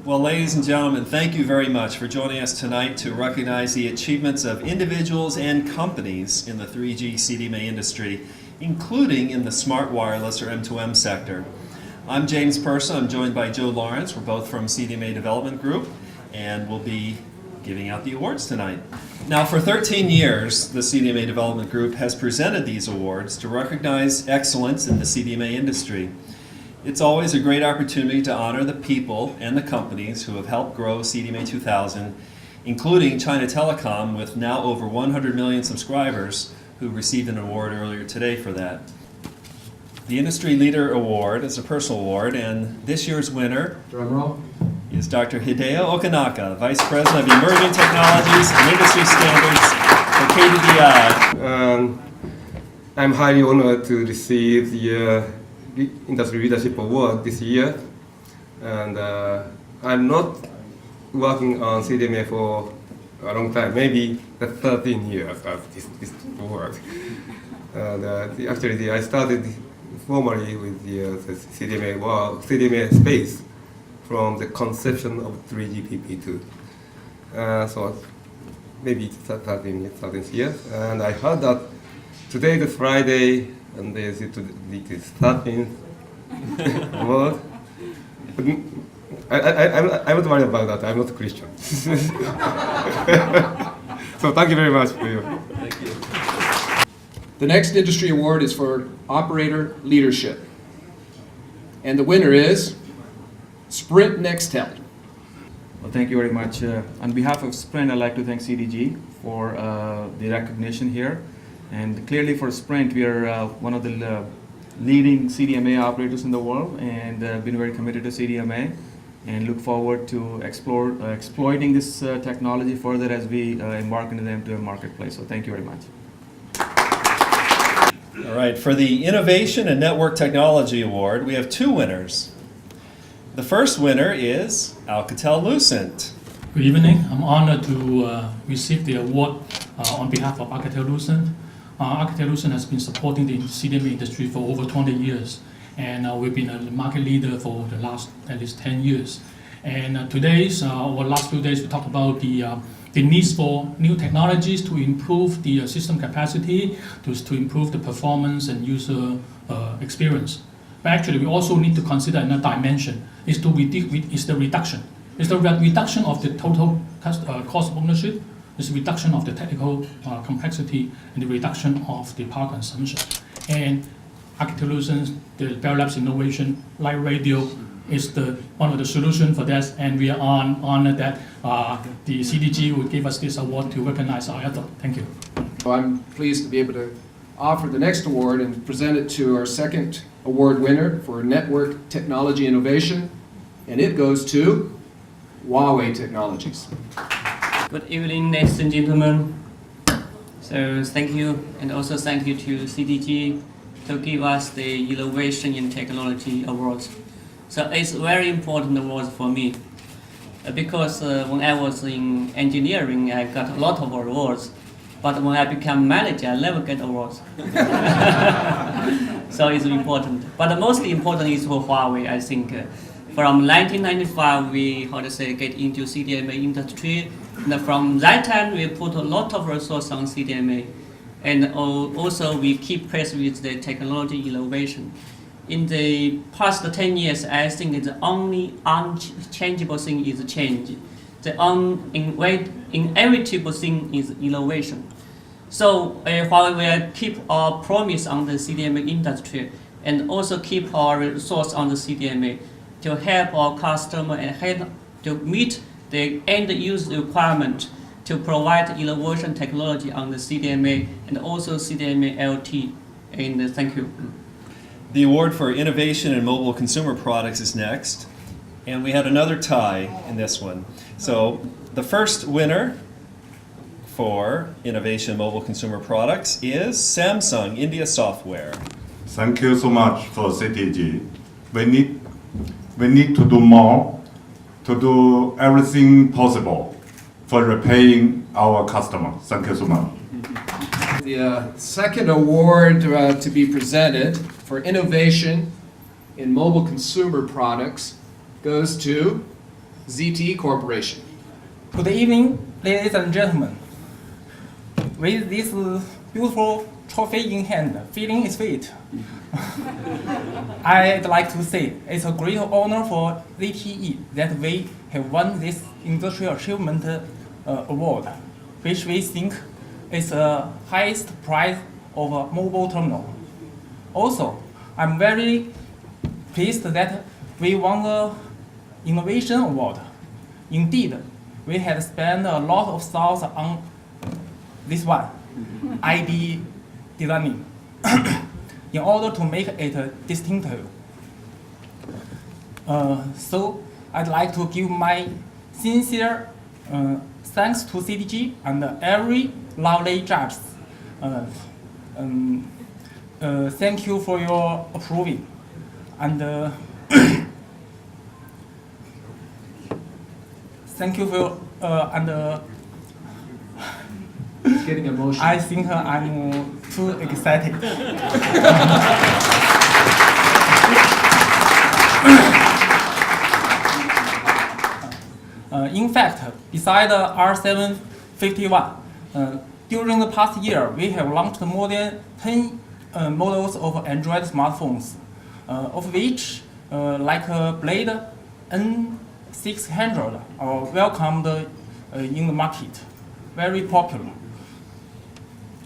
Well, ladies and gentlemen, thank you very much for joining us tonight to recognize the achievements of individuals and companies in the 3G CDMA industry, including in the smart wireless or M2M sector. I'm James Purcell. I'm joined by Joe Lawrence. We're both from CDMA Development Group, and we'll be giving out the awards tonight. Now, for 13 years, the CDMA Development Group has presented these awards to recognize excellence in the CDMA industry. It's always a great opportunity to honor the people and the companies who have helped grow CDMA 2000, including China Telecom, with now over 100 million subscribers, who received an award earlier today for that. The Industry Leader Award is a personal award, and this year's winner is Dr. Hideo Okanaka, Vice President of Emerging Technologies and Industry Standards for KDDI. I'm highly honored to receive the Industry Leadership Award this year, and I'm not working on CDMA for a long time, maybe 13 years of this award. And actually, I started formally with the CDMA space from the conception of 3GPP2. So maybe it's 13 years, and I heard that today is Friday, and there's it is 13th award. I'm not worried about that. I'm not a Christian. So thank you very much for your. Thank you. The next industry award is for operator leadership. And the winner is Sprint Nextel. Well, thank you very much. On behalf of Sprint, I'd like to thank CDG for the recognition here. And clearly for Sprint, we are one of the leading CDMA operators in the world, and been very committed to CDMA, and look forward to exploiting this technology further as we embark into the M2M marketplace. So thank you very much. All right, for the Innovation and Network Technology Award, we have two winners. The first winner is Alcatel-Lucent. Good evening. I'm honored to receive the award on behalf of Alcatel-Lucent. Alcatel-Lucent has been supporting the CDMA industry for over 20 years, and we've been a market leader for the last at least 10 years. And last few days, we talked about the needs for new technologies to improve the system capacity, to improve the performance and user experience. But actually, we also need to consider another dimension, is the reduction. It's the reduction of the total cost of ownership, it's the reduction of the technical complexity, and the reduction of the power consumption. And Alcatel-Lucent, the Bell Labs innovation, light radio, is one of the solutions for that, and we are honored that the CDG will give us this award to recognize our effort. Thank you. I'm pleased to be able to offer the next award and present it to our second award winner for Network Technology Innovation, and it goes to Huawei Technologies. Good evening, ladies and gentlemen. So thank you, and also thank you to CDG to give us the Innovation in Technology Awards. So it's very important award for me, because when I was in engineering, I got a lot of awards, but when I become manager, I never get awards. So it's important. But the most important is for Huawei, I think. From 1995, we get into CDMA industry. And from that time, we put a lot of resources on CDMA. And also, we keep pace with the technology innovation. In the past 10 years, I think the only unchangeable thing is change. The inevitable thing is innovation. So while we keep our promise on the CDMA industry, and also keep our resource on the CDMA to help our customer and help to meet the end user requirement to provide innovation technology on the CDMA and also CDMA LT. And thank you. The award for Innovation in Mobile Consumer Products is next, and we had another tie in this one. So the first winner for Innovation in Mobile Consumer Products is Samsung India Software. Thank you so much for CDG. We need to do more, to do everything possible for repaying our customers. Thank you so much. The second award to be presented for innovation in mobile consumer products goes to ZTE Corporation. Good evening, ladies and gentlemen. With this beautiful trophy in hand, feeling is sweet. I'd like to say it's a great honor for ZTE that we have won this Industrial Achievement Award, which we think is the highest prize of a mobile terminal. Also, I'm very pleased that we won the Innovation Award. Indeed, we had spent a lot of thoughts on this one, ID designing, in order to make it distinctive. So I'd like to give my sincere thanks to CDG and every lovely judge. Thank you for your approving. And thank you for It's getting emotional. I think I'm too excited. In fact, beside the R751, during the past year, we have launched more than 10 models of Android smartphones, of which like Blade N600 are welcomed in the market, very popular.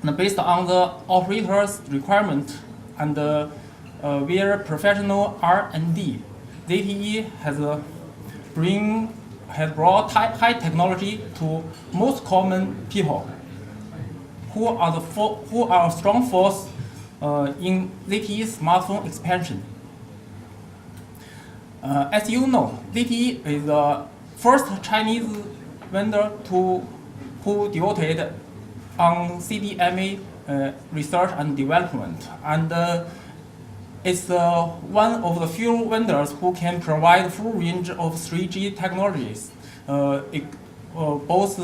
And based on the operator's requirement and their professional R&D, ZTE has brought high technology to most common people, who are a strong force in ZTE's smartphone expansion. As you know, ZTE is the first Chinese vendor who devoted on CDMA research and development, and it's one of the few vendors who can provide full range of 3G technologies, both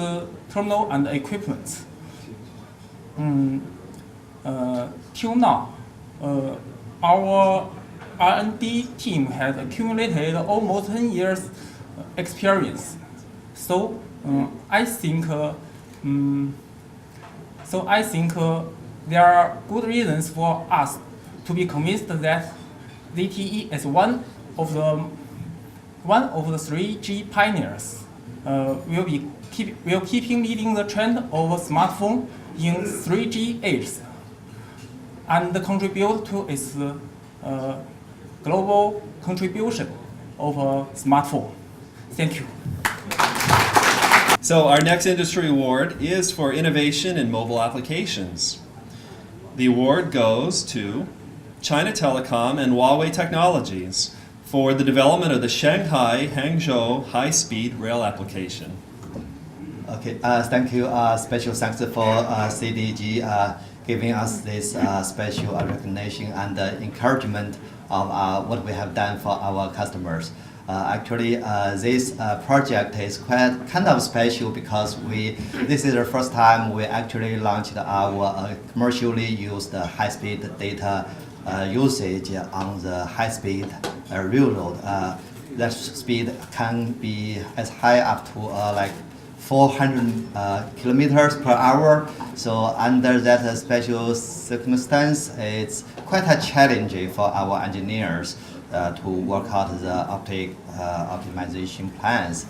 terminal and equipment. Till now, our R&D team has accumulated almost 10 years experience. So I think there are good reasons for us to be convinced that ZTE is one of the 3G pioneers will keeping leading the trend of smartphone in 3G age and contribute to its global contribution of a smartphone. Thank you. So our next industry award is for innovation in mobile applications. The award goes to China Telecom and Huawei Technologies for the development of the Shanghai-Hangzhou high-speed rail application. Okay, thank you. Special thanks for CDG giving us this special recognition and encouragement of what we have done for our customers. Actually, this project is kind of special because this is the first time we actually launched our commercially used high-speed data usage on the high-speed railroad. That speed can be as high up to like 400 kilometers per hour. So under that special circumstance, it's quite a challenge for our engineers to work out the optimization plans.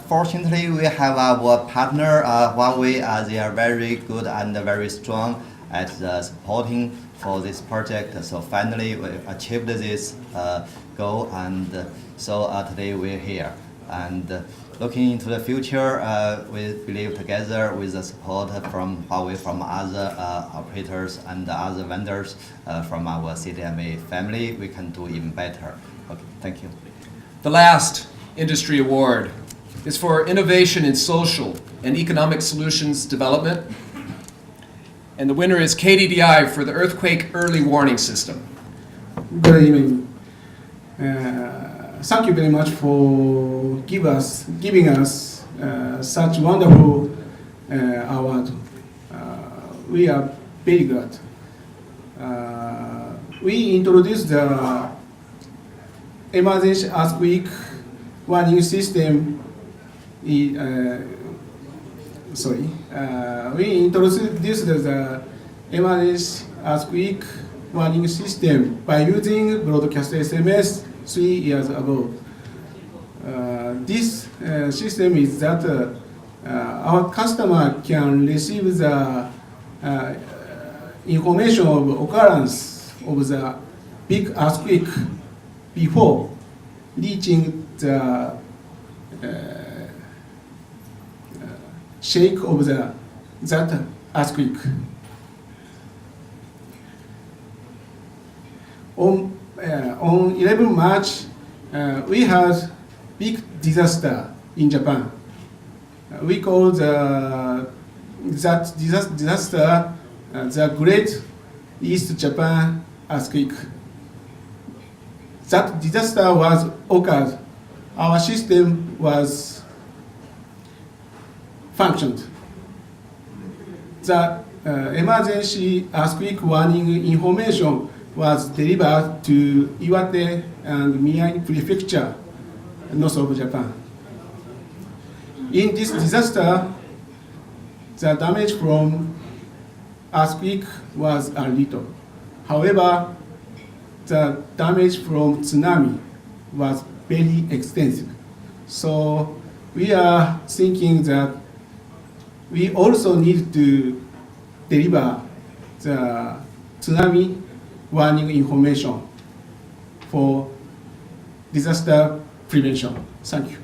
Fortunately, we have our partner Huawei. They are very good and very strong at supporting for this project. So finally, we achieved this goal, and so today we're here. And looking into the future, we believe together with the support from Huawei, from other operators and other vendors from our CDMA family, we can do even better. Okay, thank you. The last industry award is for innovation in social and economic solutions development. And the winner is KDDI for the earthquake early warning system. Good evening. Thank you very much for giving us such wonderful award. We are very good. We introduced the emergency earthquake warning system. We introduced the emergency earthquake warning system by using broadcast SMS 3 years ago. This system is that our customer can receive the information of occurrence of the big earthquake before reaching the shake of that earthquake. On 11 March, we had big disaster in Japan. We call that disaster the Great East Japan Earthquake. That disaster was occurred. Our system was functioned. The emergency earthquake warning information was delivered to Iwate and Miyagi Prefecture, north of Japan. In this disaster, the damage from earthquake was a little. However, the damage from tsunami was very extensive. So we are thinking that we also need to deliver the tsunami warning information for disaster prevention. Thank you.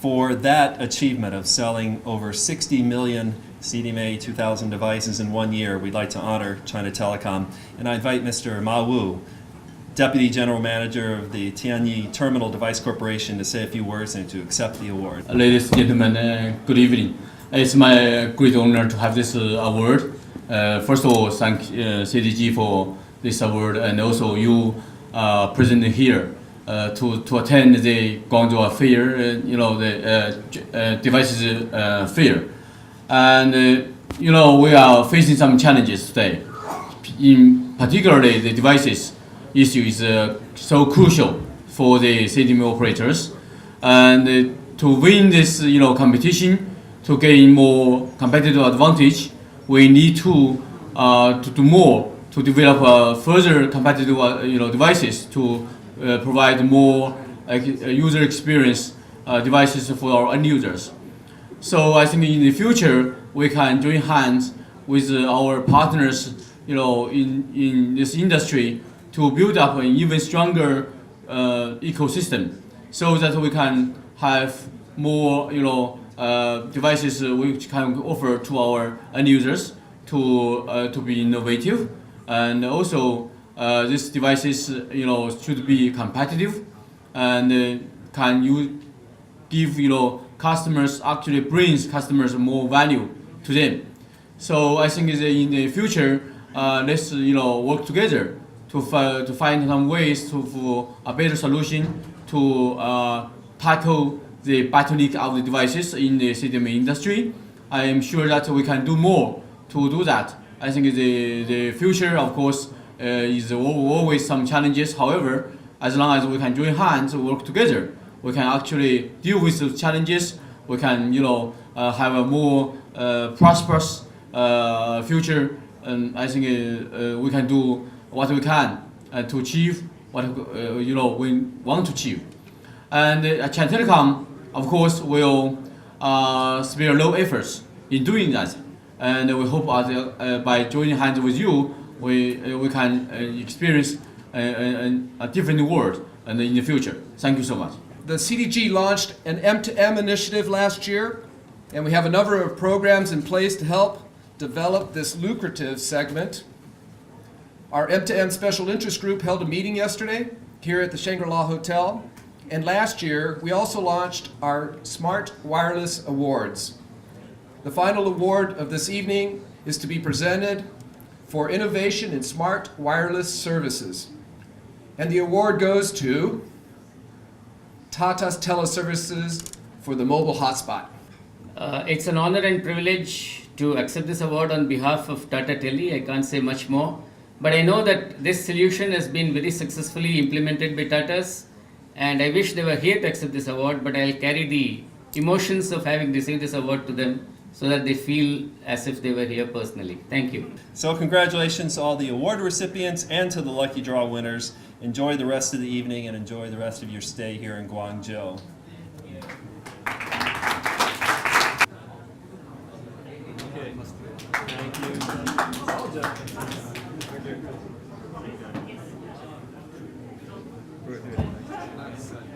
For that achievement of selling over 60 million CDMA 2000 devices in 1 year, we'd like to honor China Telecom. And I invite Mr. Ma Wu, Deputy General Manager of the Tianyi Terminal Device Corporation, to say a few words and to accept the award. Ladies and gentlemen, good evening. It's my great honor to have this award. First of all, thank CDG for this award, and also you present here to attend the Guangzhou fair, the devices fair. And we are facing some challenges today. In particularly, the devices issue is so crucial for the CDMA operators. And to win this competition, to gain more competitive advantage, we need to do more to develop further competitive devices to provide more user experience devices for our end users. So I think in the future we can join hands with our partners, in this industry to build up an even stronger ecosystem, so that we can have more, devices which can offer to our end users to be innovative, and also these devices, should be competitive, and can you give, customers, actually brings customers more value to them. So I think in the future, let's work together to find some ways for a better solution to tackle the bottleneck of the devices in the CDMA industry. I am sure that we can do more to do that. I think the future, of course, is always some challenges. However, as long as we can join hands, work together, we can actually deal with those challenges. We can, have a more prosperous future, and I think we can do what we can to achieve what we want to achieve. And China Telecom, of course, will spare no efforts in doing that. And we hope by joining hands with you, we can experience a different world in the future. Thank you so much. The CDG launched an M2M initiative last year, and we have a number of programs in place to help develop this lucrative segment. Our M2M Special Interest Group held a meeting yesterday here at the Shangri-La Hotel, and last year we also launched our Smart Wireless Awards. The final award of this evening is to be presented for innovation in smart wireless services. And the award goes to Tata's Teleservices for the mobile hotspot. It's an honor and privilege to accept this award on behalf of Tata Tele. I can't say much more, but I know that this solution has been very successfully implemented by Tata's, And I wish they were here to accept this award, but I'll carry the emotions of having received this award to them so that they feel as if they were here personally. Thank you. So congratulations to all the award recipients and to the lucky draw winners. Enjoy the rest of the evening and enjoy the rest of your stay here in Guangzhou. Thank you.